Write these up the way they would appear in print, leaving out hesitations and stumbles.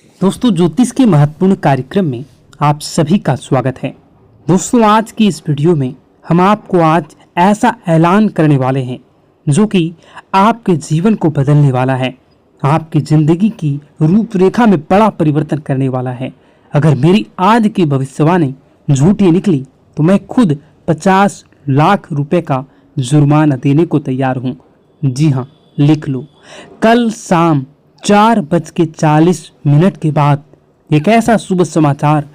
दोस्तों, ज्योतिष के महत्वपूर्ण कार्यक्रम में आप सभी का स्वागत है। दोस्तों, आज की इस वीडियो में हम आपको आज ऐसा ऐलान करने वाले हैं जो कि आपके जीवन को बदलने वाला है, आपकी जिंदगी की रूपरेखा में बड़ा परिवर्तन करने वाला है। अगर मेरी आज की भविष्यवाणी झूठी निकली तो मैं खुद 50 लाख रुपए का जुर्माना देने को तैयार हूँ। जी हाँ, लिख लो। कल शाम 4:40 के बाद एक ऐसा शुभ समाचार,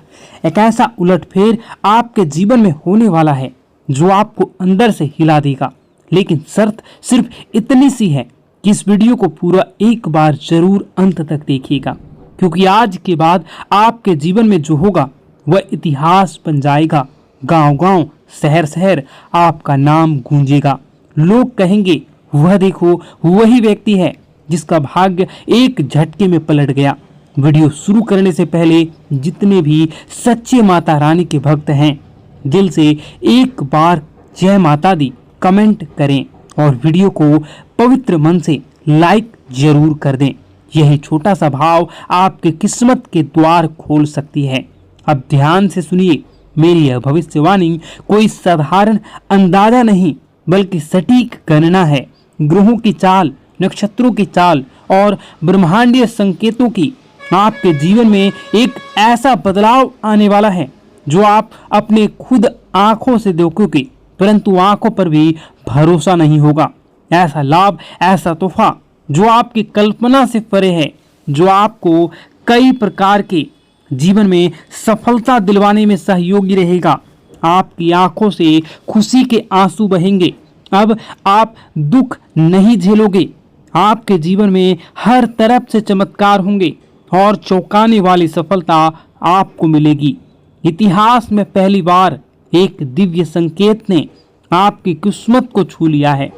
एक ऐसा उलटफेर आपके जीवन में होने वाला है जो आपको अंदर से हिला देगा। लेकिन शर्त सिर्फ इतनी सी है कि इस वीडियो को पूरा एक बार जरूर अंत तक देखिएगा, क्योंकि आज के बाद आपके जीवन में जो होगा वह इतिहास बन जाएगा। गांव-गांव, शहर-शहर आपका नाम गूंजेगा। लोग कहेंगे, वह देखो, वही व्यक्ति है जिसका भाग्य एक झटके में पलट गया। वीडियो शुरू करने से पहले जितने भी सच्चे माता रानी के भक्त हैं, दिल से एक बार जय माता दी कमेंट करें और वीडियो को पवित्र मन से लाइक जरूर कर दें। यही छोटा सा भाव आपके किस्मत के द्वार खोल सकती है। अब ध्यान से सुनिए, मेरी यह भविष्यवाणी कोई साधारण अंदाजा नहीं बल्कि सटीक गणना है। ग्रहों की चाल, नक्षत्रों की चाल और ब्रह्मांडीय संकेतों की आपके जीवन में एक ऐसा बदलाव आने वाला है जो आप अपने खुद आंखों से देखोगे, परंतु आंखों पर भी भरोसा नहीं होगा। ऐसा लाभ, ऐसा तोहफा जो आपकी कल्पना से परे है, जो आपको कई प्रकार के जीवन में सफलता दिलवाने में सहयोगी रहेगा। आपकी आंखों से खुशी के आंसू बहेंगे। अब आप दुख नहीं झेलोगे। आपके जीवन में हर तरफ से चमत्कार होंगे और चौंकाने वाली सफलता आपको मिलेगी। इतिहास में पहली बार एक दिव्य संकेत ने आपकी किस्मत को छू लिया है,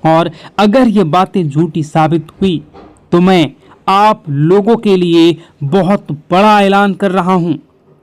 और अगर ये बातें झूठी साबित हुई तो मैं आप लोगों के लिए बहुत बड़ा ऐलान कर रहा हूँ।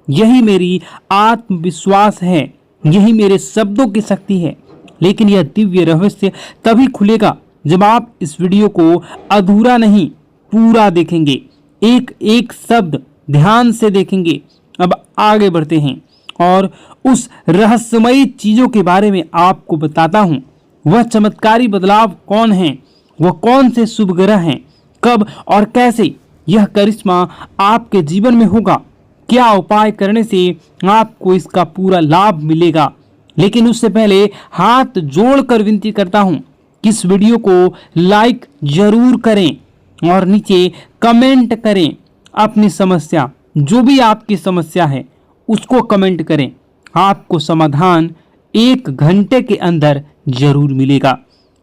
यही मेरी आत्मविश्वास है, यही मेरे शब्दों की शक्ति है। लेकिन यह दिव्य रहस्य तभी खुलेगा जब आप इस वीडियो को अधूरा नहीं, पूरा देखेंगे, एक एक शब्द ध्यान से देखेंगे। अब आगे बढ़ते हैं और उस रहस्यमयी चीजों के बारे में आपको बताता हूं। वह चमत्कारी बदलाव कौन है, वह कौन से शुभ ग्रह हैं, कब और कैसे यह करिश्मा आपके जीवन में होगा, क्या उपाय करने से आपको इसका पूरा लाभ मिलेगा। लेकिन उससे पहले हाथ जोड़कर विनती करता हूं कि इस वीडियो को लाइक जरूर करें और नीचे कमेंट करें अपनी समस्या, जो भी आपकी समस्या है उसको कमेंट करें। आपको समाधान 1 घंटे के अंदर जरूर मिलेगा।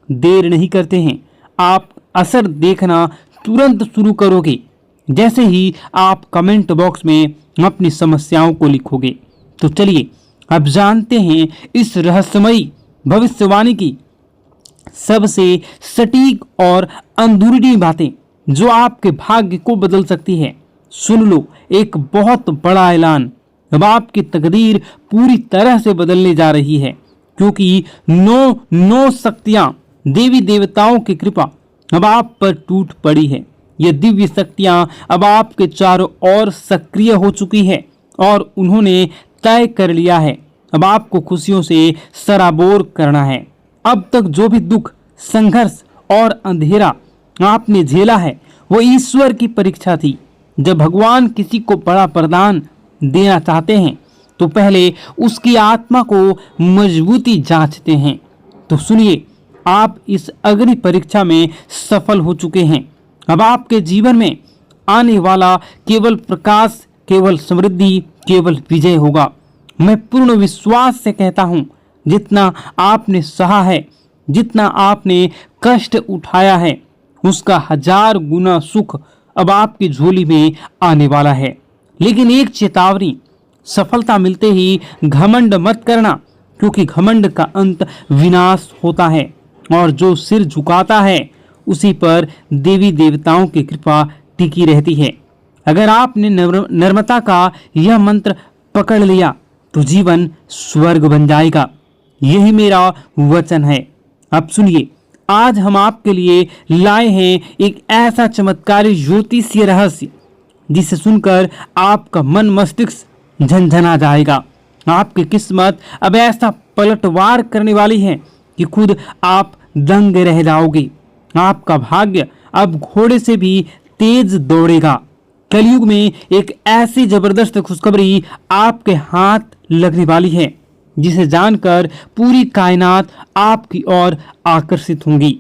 देर नहीं करते हैं, आप असर देखना तुरंत शुरू करोगे जैसे ही आप कमेंट बॉक्स में अपनी समस्याओं को लिखोगे। तो चलिए अब जानते हैं इस रहस्यमयी भविष्यवाणी की सबसे सटीक और अंदरूनी बातें जो आपके भाग्य को बदल सकती है। सुन लो, एक बहुत बड़ा ऐलान। अब आपकी तकदीर पूरी तरह से बदलने जा रही है, क्योंकि 9 शक्तियां, देवी देवताओं की कृपा अब आप पर टूट पड़ी है। ये दिव्य शक्तियां अब आपके चारों ओर सक्रिय हो चुकी है और उन्होंने तय कर लिया है अब आपको खुशियों से सराबोर करना है। अब तक जो भी दुख, संघर्ष और अंधेरा आपने झेला है वो ईश्वर की परीक्षा थी। जब भगवान किसी को बड़ा वरदान देना चाहते हैं तो पहले उसकी आत्मा को मजबूती जांचते हैं। तो सुनिए, आप इस अग्नि परीक्षा में सफल हो चुके हैं। अब आपके जीवन में आने वाला केवल प्रकाश, केवल समृद्धि, केवल विजय होगा। मैं पूर्ण विश्वास से कहता हूं, जितना आपने सहा है, जितना आपने कष्ट उठाया है, उसका 1000 गुना सुख अब आपकी झोली में आने वाला है। लेकिन एक चेतावनी, सफलता मिलते ही घमंड मत करना, क्योंकि घमंड का अंत विनाश होता है और जो सिर झुकाता है उसी पर देवी देवताओं की कृपा टिकी रहती है। अगर आपने नम्रता का यह मंत्र पकड़ लिया तो जीवन स्वर्ग बन जाएगा। यही मेरा वचन है। अब सुनिए, आज हम आपके लिए लाए हैं एक ऐसा चमत्कारी ज्योतिषीय रहस्य जिसे सुनकर आपका मन मस्तिष्क झनझना जाएगा। आपकी किस्मत अब ऐसा पलटवार करने वाली है कि खुद आप दंग रह जाओगे। आपका भाग्य अब घोड़े से भी तेज दौड़ेगा। कलयुग में एक ऐसी जबरदस्त खुशखबरी आपके हाथ लगने वाली है जिसे जानकर पूरी कायनात आपकी ओर आकर्षित होंगी।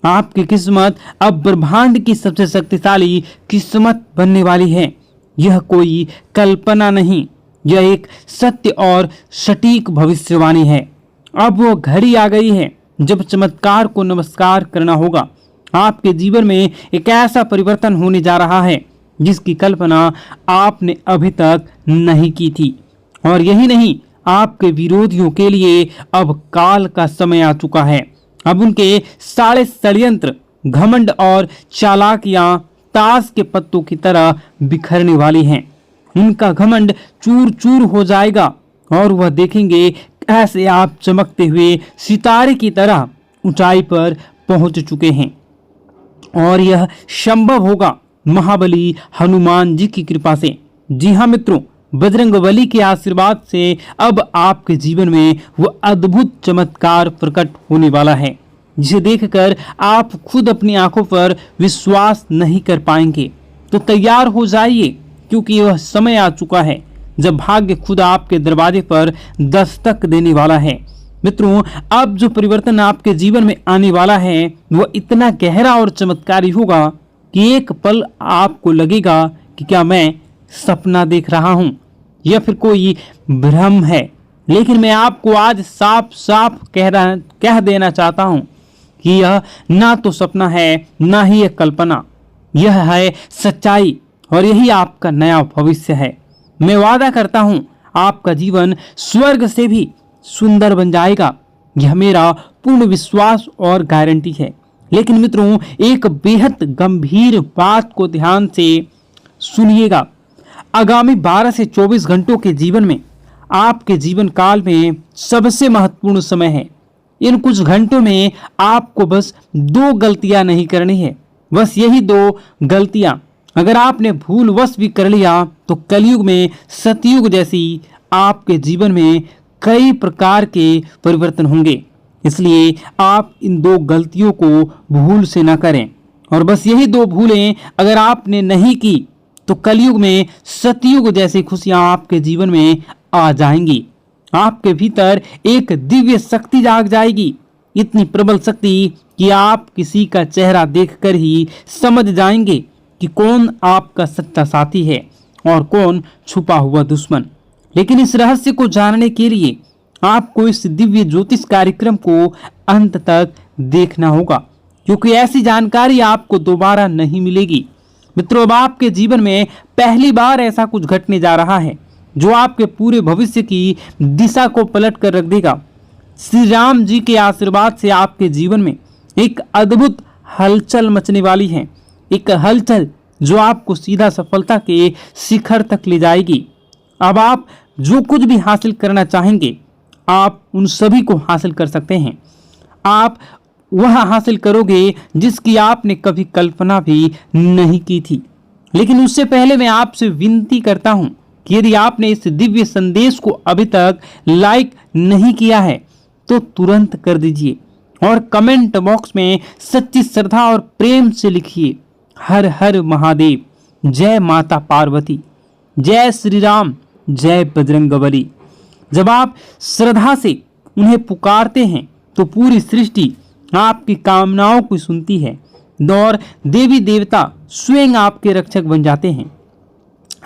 आपकी किस्मत अब ब्रह्मांड की सबसे शक्तिशाली किस्मत बनने वाली है। यह कोई कल्पना नहीं, यह एक सत्य और सटीक भविष्यवाणी है। अब वो घड़ी आ गई है जब चमत्कार को नमस्कार करना होगा। आपके जीवन में एक ऐसा परिवर्तन होने जा रहा है जिसकी कल्पना आपने अभी तक नहीं की थी। और यही नहीं, आपके विरोधियों के लिए अब काल का समय आ चुका है। अब उनके सारे षड्यंत्र, घमंड और चालाकियां ताश के पत्तों की तरह बिखरने वाली हैं। उनका घमंड चूर चूर हो जाएगा और वह देखेंगे कैसे आप चमकते हुए सितारे की तरह ऊंचाई पर पहुंच चुके हैं। और यह संभव होगा महाबली हनुमान जी की कृपा से। जी हाँ मित्रों, बजरंगबली के आशीर्वाद से अब आपके जीवन में वो अद्भुत चमत्कार प्रकट होने वाला है जिसे देखकर आप खुद अपनी आंखों पर विश्वास नहीं कर पाएंगे। तो तैयार हो जाइए, क्योंकि वह समय आ चुका है जब भाग्य खुद आपके दरवाजे पर दस्तक देने वाला है। मित्रों, अब जो परिवर्तन आपके जीवन में आने वाला है वह इतना गहरा और चमत्कारी होगा कि एक पल आपको लगेगा कि क्या मैं सपना देख रहा हूं या फिर कोई भ्रम है। लेकिन मैं आपको आज साफ साफ कह देना चाहता हूं कि यह ना तो सपना है ना ही एक कल्पना, यह है सच्चाई और यही आपका नया भविष्य है। मैं वादा करता हूं आपका जीवन स्वर्ग से भी सुंदर बन जाएगा। यह मेरा पूर्ण विश्वास और गारंटी है। लेकिन मित्रों, एक बेहद गंभीर बात को ध्यान से सुनिएगा। आगामी 12 से 24 घंटों के जीवन में आपके जीवन काल में सबसे महत्वपूर्ण समय है। इन कुछ घंटों में आपको बस 2 गलतियां नहीं करनी है। बस यही 2 गलतियां अगर आपने भूलवश भी कर लिया तो कलयुग में सतयुग जैसी आपके जीवन में कई प्रकार के परिवर्तन होंगे। इसलिए आप इन 2 गलतियों को भूल से न करें। और बस यही 2 भूलें अगर आपने नहीं की तो कलयुग में सतयुग जैसी खुशियां आपके जीवन में आ जाएंगी। आपके भीतर एक दिव्य शक्ति जाग जाएगी, इतनी प्रबल शक्ति कि आप किसी का चेहरा देखकर ही समझ जाएंगे कि कौन आपका सच्चा साथी है और कौन छुपा हुआ दुश्मन। लेकिन इस रहस्य को जानने के लिए आपको इस दिव्य ज्योतिष कार्यक्रम को अंत तक देखना होगा, क्योंकि ऐसी जानकारी आपको दोबारा नहीं मिलेगी। मित्रों, अब आपके जीवन में पहली बार ऐसा कुछ घटने जा रहा है जो आपके पूरे भविष्य की दिशा को पलट कर रख देगा। श्री राम जी के आशीर्वाद से आपके जीवन में एक अद्भुत हलचल मचने वाली है। एक हलचल जो आपको सीधा सफलता के शिखर तक ले जाएगी। अब आप जो कुछ भी हासिल करना चाहेंगे आप उन सभी को हासिल कर सकते हैं। आप वह हासिल करोगे जिसकी आपने कभी कल्पना भी नहीं की थी। लेकिन उससे पहले मैं आपसे विनती करता हूं कि यदि आपने इस दिव्य संदेश को अभी तक लाइक नहीं किया है तो तुरंत कर दीजिए और कमेंट बॉक्स में सच्ची श्रद्धा और प्रेम से लिखिए, हर हर महादेव, जय माता पार्वती, जय श्री राम, जय बजरंगबली। जब आप श्रद्धा से उन्हें पुकारते हैं तो पूरी सृष्टि आपकी कामनाओं को सुनती है और देवी देवता स्वयं आपके रक्षक बन जाते हैं।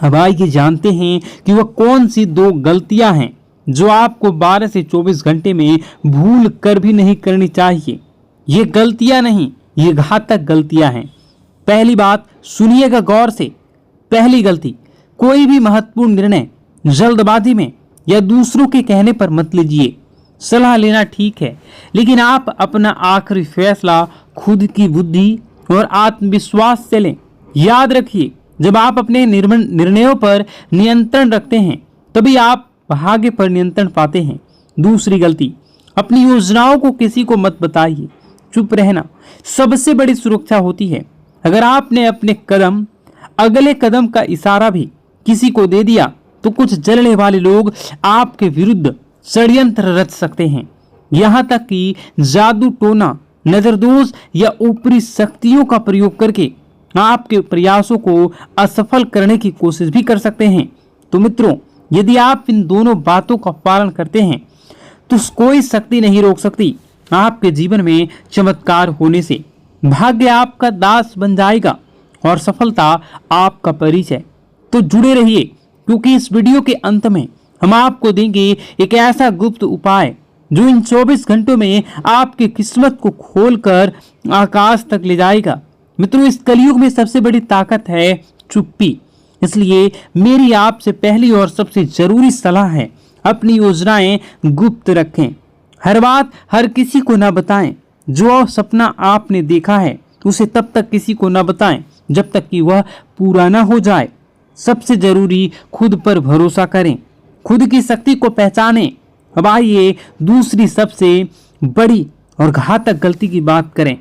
अब आइए जानते हैं कि वह कौन सी 2 गलतियां हैं जो आपको 12 से 24 घंटे में भूल कर भी नहीं करनी चाहिए। ये गलतियां नहीं, ये घातक गलतियां हैं। पहली बात सुनिएगा गौर से। पहली गलती, कोई भी महत्वपूर्ण निर्णय जल्दबाजी में या दूसरों के कहने पर मत लीजिए। सलाह लेना ठीक है, लेकिन आप अपना आखिरी फैसला खुद की बुद्धि और आत्मविश्वास से लें। याद रखिए, जब आप अपने निर्णयों पर नियंत्रण रखते हैं तभी आप भाग्य पर नियंत्रण पाते हैं। दूसरी गलती, अपनी योजनाओं को किसी को मत बताइए। चुप रहना सबसे बड़ी सुरक्षा होती है। अगर आपने अपने कदम अगले कदम का इशारा भी किसी को दे दिया तो कुछ जलने वाले लोग आपके विरुद्ध षड्यंत्र रच सकते हैं। यहाँ तक कि जादू टोना, नजरदोष या ऊपरी शक्तियों का प्रयोग करके आपके प्रयासों को असफल करने की कोशिश भी कर सकते हैं। तो मित्रों, यदि आप इन दोनों बातों का पालन करते हैं तो कोई शक्ति नहीं रोक सकती आपके जीवन में चमत्कार होने से। भाग्य आपका दास बन जाएगा और सफलता आपका परिचय। तो जुड़े रहिए, क्योंकि इस वीडियो के अंत में हम आपको देंगे एक ऐसा गुप्त उपाय जो इन 24 घंटों में आपकी किस्मत को खोलकर आकाश तक ले जाएगा। मित्रों, इस कलयुग में सबसे बड़ी ताकत है चुप्पी। इसलिए मेरी आपसे पहली और सबसे जरूरी सलाह है, अपनी योजनाएं गुप्त रखें। हर बात हर किसी को ना बताएं। जो सपना आपने देखा है उसे तब तक किसी को ना बताएं जब तक कि वह पूरा ना हो जाए। सबसे जरूरी, खुद पर भरोसा करें, खुद की शक्ति को पहचानें। अब आइए दूसरी सबसे बड़ी और घातक गलती की बात करें।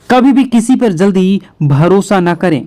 कभी भी किसी पर जल्दी भरोसा ना करें।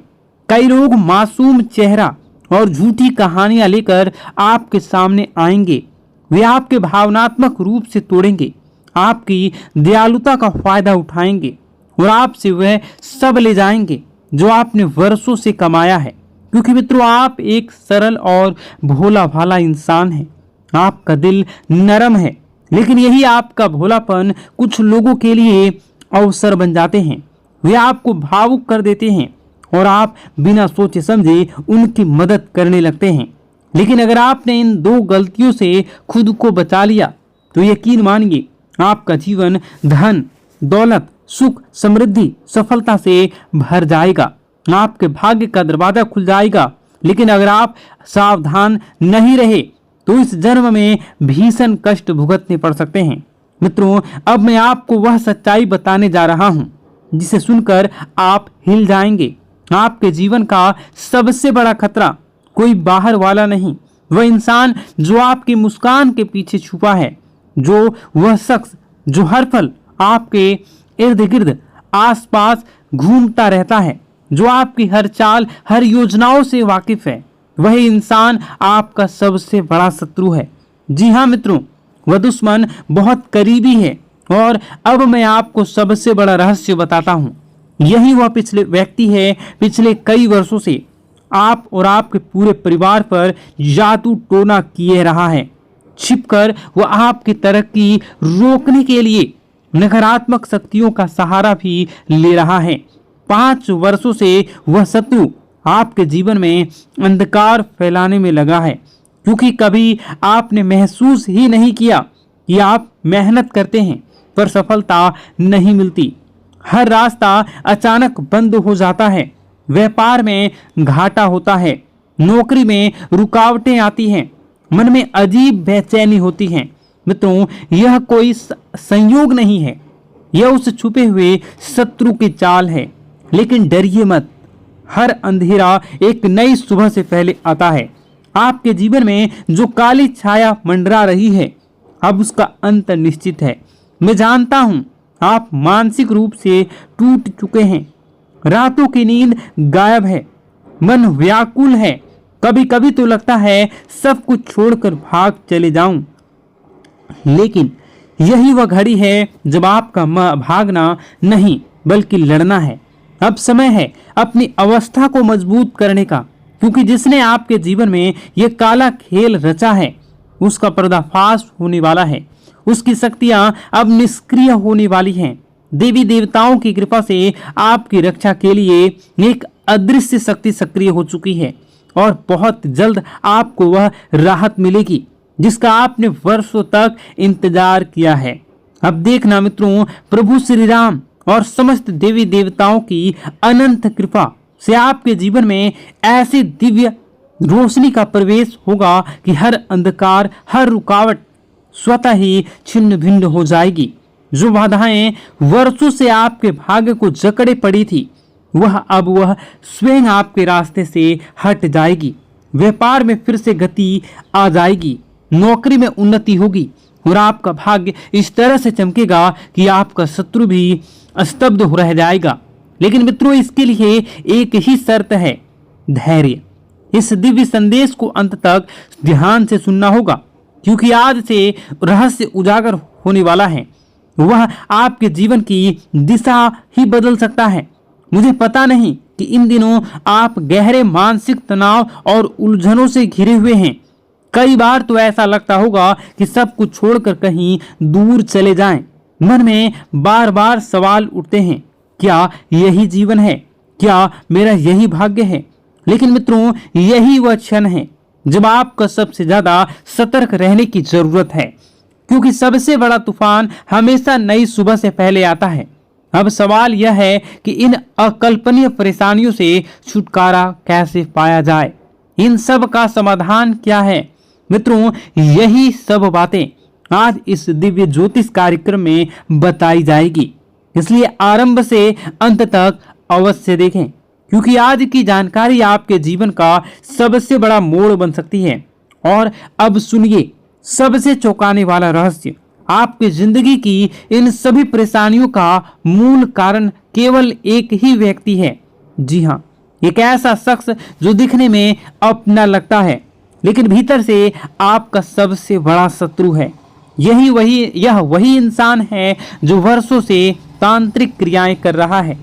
कई लोग मासूम चेहरा और झूठी कहानियां लेकर आपके सामने आएंगे। वे आपके भावनात्मक रूप से तोड़ेंगे, आपकी दयालुता का फायदा उठाएंगे और आपसे वह सब ले जाएंगे जो आपने वर्षों से कमाया है। क्योंकि मित्रों, आप एक सरल और भोला भाला इंसान हैं। आपका दिल नरम है, लेकिन यही आपका भोलापन कुछ लोगों के लिए अवसर बन जाते हैं। वे आपको भावुक कर देते हैं और आप बिना सोचे समझे उनकी मदद करने लगते हैं। लेकिन अगर आपने इन दो गलतियों से खुद को बचा लिया तो यकीन मानिए, आपका जीवन धन, दौलत, सुख, समृद्धि, सफलता से भर जाएगा। आपके भाग्य का दरवाजा खुल जाएगा। लेकिन अगर आप सावधान नहीं रहे तो इस जन्म में भीषण कष्ट भुगतने पड़ सकते हैं। मित्रों, अब मैं आपको वह सच्चाई बताने जा रहा हूं जिसे सुनकर आप हिल जाएंगे। आपके जीवन का सबसे बड़ा खतरा कोई बाहर वाला नहीं, वह इंसान जो आपकी मुस्कान के पीछे छुपा है, जो वह शख्स जो हर पल आपके इर्द गिर्द आसपास घूमता रहता है, जो आपकी हर चाल, हर योजनाओं से वाकिफ है। वही इंसान आपका सबसे बड़ा शत्रु है। जी हाँ मित्रों, वह दुश्मन बहुत करीबी है। और अब मैं आपको सबसे बड़ा रहस्य बताता हूँ। यही वह पिछले व्यक्ति है, पिछले कई वर्षों से आप और आपके पूरे परिवार पर जादू टोना किए रहा है। छिपकर वह आपकी तरक्की रोकने के लिए नकारात्मक शक्तियों का सहारा भी ले रहा है। 5 वर्षों से वह शत्रु आपके जीवन में अंधकार फैलाने में लगा है, क्योंकि कभी आपने महसूस ही नहीं किया कि आप मेहनत करते हैं पर सफलता नहीं मिलती। हर रास्ता अचानक बंद हो जाता है, व्यापार में घाटा होता है, नौकरी में रुकावटें आती हैं, मन में अजीब बेचैनी होती है। मित्रों, यह कोई संयोग नहीं है, यह उस छुपे हुए शत्रु की चाल है। लेकिन डरिए मत, हर अंधेरा एक नई सुबह से पहले आता है। आपके जीवन में जो काली छाया मंडरा रही है, अब उसका अंत निश्चित है। मैं जानता हूं आप मानसिक रूप से टूट चुके हैं, रातों की नींद गायब है, मन व्याकुल है। कभी कभी तो लगता है सब कुछ छोड़कर भाग चले जाऊं। लेकिन यही वह घड़ी है जब आपका भागना नहीं बल्कि लड़ना है। अब समय है अपनी अवस्था को मजबूत करने का, क्योंकि जिसने आपके जीवन में यह काला खेल रचा है उसका पर्दाफाश होने वाला है। उसकी शक्तियां अब निष्क्रिय होने वाली हैं। देवी देवताओं की कृपा से आपकी रक्षा के लिए एक अदृश्य शक्ति सक्रिय हो चुकी है और बहुत जल्द आपको वह राहत मिलेगी जिसका आपने वर्षों तक इंतजार किया है। अब देखना मित्रों, प्रभु श्री राम और समस्त देवी देवताओं की अनंत कृपा से आपके जीवन में ऐसी दिव्य रोशनी का प्रवेश होगा कि हर अंधकार, हर रुकावट स्वतः ही छिन्न भिन्न हो जाएगी। जो बाधाएं वर्षों से आपके भाग्य को जकड़े पड़ी थी, वह स्वयं आपके रास्ते से हट जाएगी। व्यापार में फिर से गति आ जाएगी, नौकरी में उन्नति होगी और आपका भाग्य इस तरह से चमकेगा कि आपका शत्रु भी स्तब्ध हो रह जाएगा। लेकिन मित्रों, इसके लिए एक ही शर्त है, धैर्य। इस दिव्य संदेश को अंत तक ध्यान से सुनना होगा, क्योंकि आज से रहस्य उजागर होने वाला है। वह आपके जीवन की दिशा ही बदल सकता है। मुझे पता नहीं कि इन दिनों आप गहरे मानसिक तनाव और उलझनों से घिरे हुए हैं। कई बार तो ऐसा लगता होगा कि सब कुछ छोड़कर कहीं दूर चले जाएं। मन में बार बार सवाल उठते हैं, क्या यही जीवन है? क्या मेरा यही भाग्य है? लेकिन मित्रों, यही वह क्षण है जब आपको सबसे ज्यादा सतर्क रहने की जरूरत है, क्योंकि सबसे बड़ा तूफान हमेशा नई सुबह से पहले आता है। अब सवाल यह है कि इन अकल्पनीय परेशानियों से छुटकारा कैसे पाया जाए? इन सब का समाधान क्या है? मित्रों, यही सब बातें आज इस दिव्य ज्योतिष कार्यक्रम में बताई जाएगी, इसलिए आरंभ से अंत तक अवश्य देखें, क्योंकि आज की जानकारी आपके जीवन का सबसे बड़ा मोड़ बन सकती है। और अब सुनिए सबसे चौंकाने वाला रहस्य। आपकी जिंदगी की इन सभी परेशानियों का मूल कारण केवल एक ही व्यक्ति है। जी हाँ, एक ऐसा शख्स जो दिखने में अपना लगता है, लेकिन भीतर से आपका सबसे बड़ा शत्रु है। यह वही इंसान है जो वर्षों से तांत्रिक क्रियाएं कर रहा है,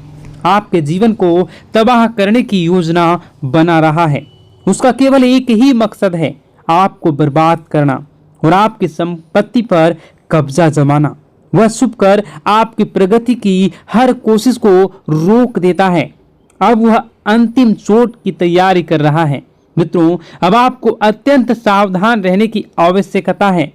आपके जीवन को तबाह करने की योजना बना रहा है। उसका केवल एक ही मकसद है, आपको बर्बाद करना और आपकी संपत्ति पर कब्जा जमाना। वह छुपकर आपकी प्रगति की हर कोशिश को रोक देता है। अब वह अंतिम चोट की तैयारी कर रहा है। मित्रों, अब आपको अत्यंत सावधान रहने की आवश्यकता है,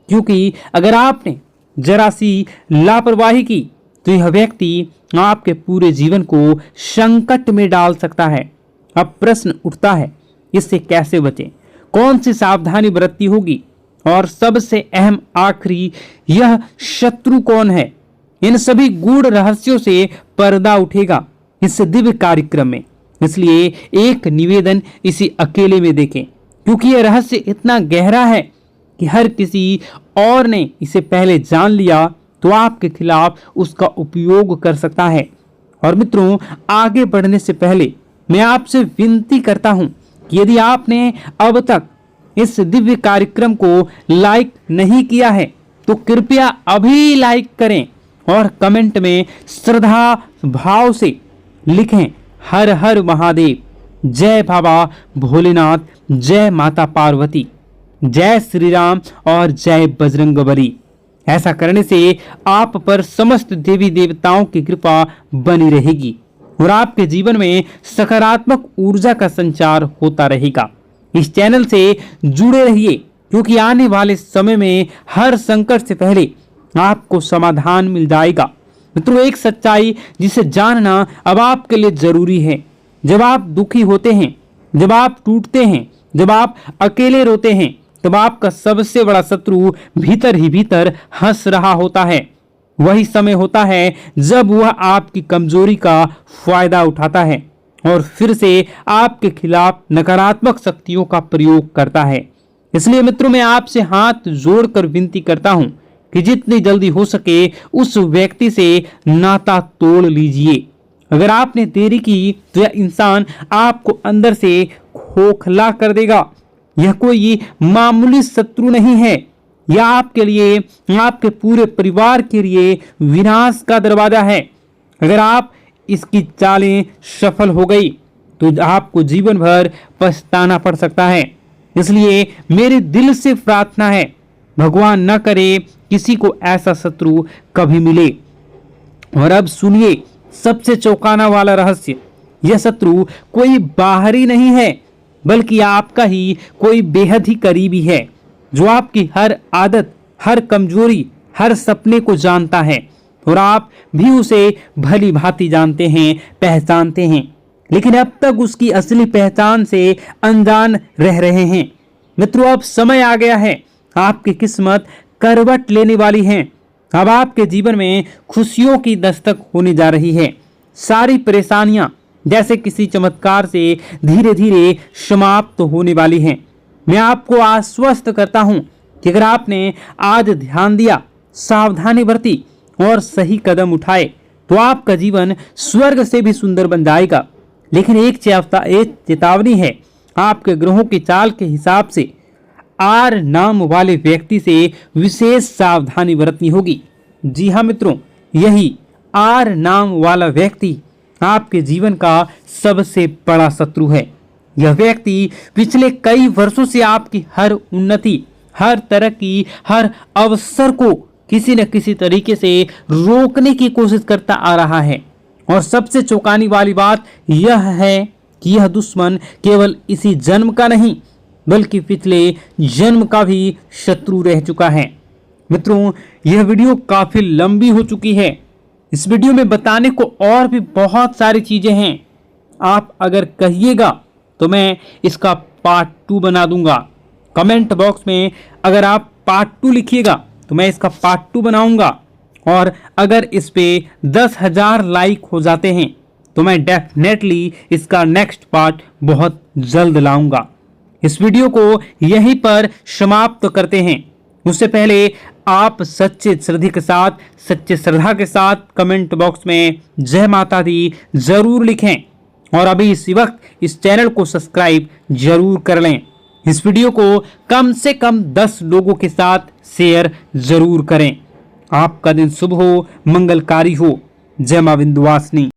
क्योंकि अगर आपने जरा सी लापरवाही की तो यह व्यक्ति आपके पूरे जीवन को संकट में डाल सकता है। अब प्रश्न उठता है, इससे कैसे बचें? कौन सी सावधानी बरतनी होगी? और सबसे अहम आखिरी, यह शत्रु कौन है? इन सभी गूढ़ रहस्यों से पर्दा उठेगा इस दिव्य कार्यक्रम में। इसलिए एक निवेदन, इसी अकेले में देखें, क्योंकि यह रहस्य इतना गहरा है कि हर किसी और ने इसे पहले जान लिया तो आपके खिलाफ उसका उपयोग कर सकता है। और मित्रों, आगे बढ़ने से पहले मैं आपसे विनती करता हूं कि यदि आपने अब तक इस दिव्य कार्यक्रम को लाइक नहीं किया है तो कृपया अभी लाइक करें और कमेंट में श्रद्धा भाव से लिखें, हर हर महादेव, जय बाबा भोलेनाथ, जय माता पार्वती, जय श्री राम और जय बजरंगबली। ऐसा करने से आप पर समस्त देवी देवताओं की कृपा बनी रहेगी और आपके जीवन में सकारात्मक ऊर्जा का संचार होता रहेगा। इस चैनल से जुड़े रहिए, क्योंकि आने वाले समय में हर संकट से पहले आपको समाधान मिल जाएगा। मित्रों, एक सच्चाई जिसे जानना अब आपके लिए जरूरी है। जब आप दुखी होते हैं, जब आप टूटते हैं, जब आप अकेले रोते हैं, तब आपका सबसे बड़ा शत्रु भीतर ही भीतर हंस रहा होता है। वही समय होता है जब वह आपकी कमजोरी का फायदा उठाता है और फिर से आपके खिलाफ नकारात्मक शक्तियों का प्रयोग करता है। इसलिए मित्रों, मैं आपसे हाथ जोड़कर विनती करता हूं कि जितनी जल्दी हो सके उस व्यक्ति से नाता तोड़ लीजिए। अगर आपने देरी की तो यह इंसान आपको अंदर से खोखला कर देगा। यह कोई मामूली शत्रु नहीं है, यह आपके लिए, आपके पूरे परिवार के लिए विनाश का दरवाजा है। अगर आप इसकी चालें सफल हो गई तो आपको जीवन भर पछताना पड़ सकता है। इसलिए मेरे दिल से प्रार्थना है, भगवान न करे किसी को ऐसा शत्रु कभी मिले। और अब सुनिए सबसे चौंकाना वाला रहस्य। यह शत्रु कोई बाहरी नहीं है, बल्कि आपका ही कोई बेहद ही करीबी है, जो आपकी हर आदत, हर कमजोरी, हर सपने को जानता है और आप भी उसे भली भांति जानते हैं, पहचानते हैं, लेकिन अब तक उसकी असली पहचान से अनजान रह रहे हैं। मित्रों, अब समय आ गया है, आपकी किस्मत करवट लेने वाली है। अब आपके जीवन में खुशियों की दस्तक होने जा रही है। सारी परेशानियां जैसे किसी चमत्कार से धीरे धीरे समाप्त होने वाली हैं। मैं आपको आश्वस्त करता हूं कि अगर आपने आज ध्यान दिया, सावधानी बरती और सही कदम उठाए तो आपका जीवन स्वर्ग से भी सुंदर बन जाएगा। लेकिन एक चेतावनी है, आपके ग्रहों की चाल के हिसाब से आर नाम वाले व्यक्ति से विशेष सावधानी बरतनी होगी। जी हाँ मित्रों, यही आर नाम वाला व्यक्ति आपके जीवन का सबसे बड़ा शत्रु है। यह व्यक्ति पिछले कई वर्षों से आपकी हर उन्नति, हर तरक्की, हर अवसर को किसी न किसी तरीके से रोकने की कोशिश करता आ रहा है। और सबसे चौंकाने वाली बात यह है कि यह दुश्मन केवल इसी जन्म का नहीं बल्कि पिछले जन्म का भी शत्रु रह चुका है। मित्रों, यह वीडियो काफी लंबी हो चुकी है। इस वीडियो में बताने को और भी बहुत सारी चीजें हैं। आप अगर कहिएगा तो मैं इसका पार्ट 2 बना दूंगा। कमेंट बॉक्स में अगर आप पार्ट 2 लिखिएगा तो मैं इसका पार्ट 2 बनाऊंगा। और अगर इस पे 10,000 लाइक हो जाते हैं तो मैं डेफिनेटली इसका नेक्स्ट पार्ट बहुत जल्द लाऊंगा। इस वीडियो को यहीं पर समाप्त करते हैं। उससे पहले आप सच्चे श्रद्धा के साथ कमेंट बॉक्स में जय माता दी जरूर लिखें। और अभी इसी वक्त इस चैनल को सब्सक्राइब जरूर कर लें। इस वीडियो को कम से कम 10 लोगों के साथ शेयर जरूर करें। आपका दिन शुभ हो, मंगलकारी हो। जय मां विंध्यवासिनी।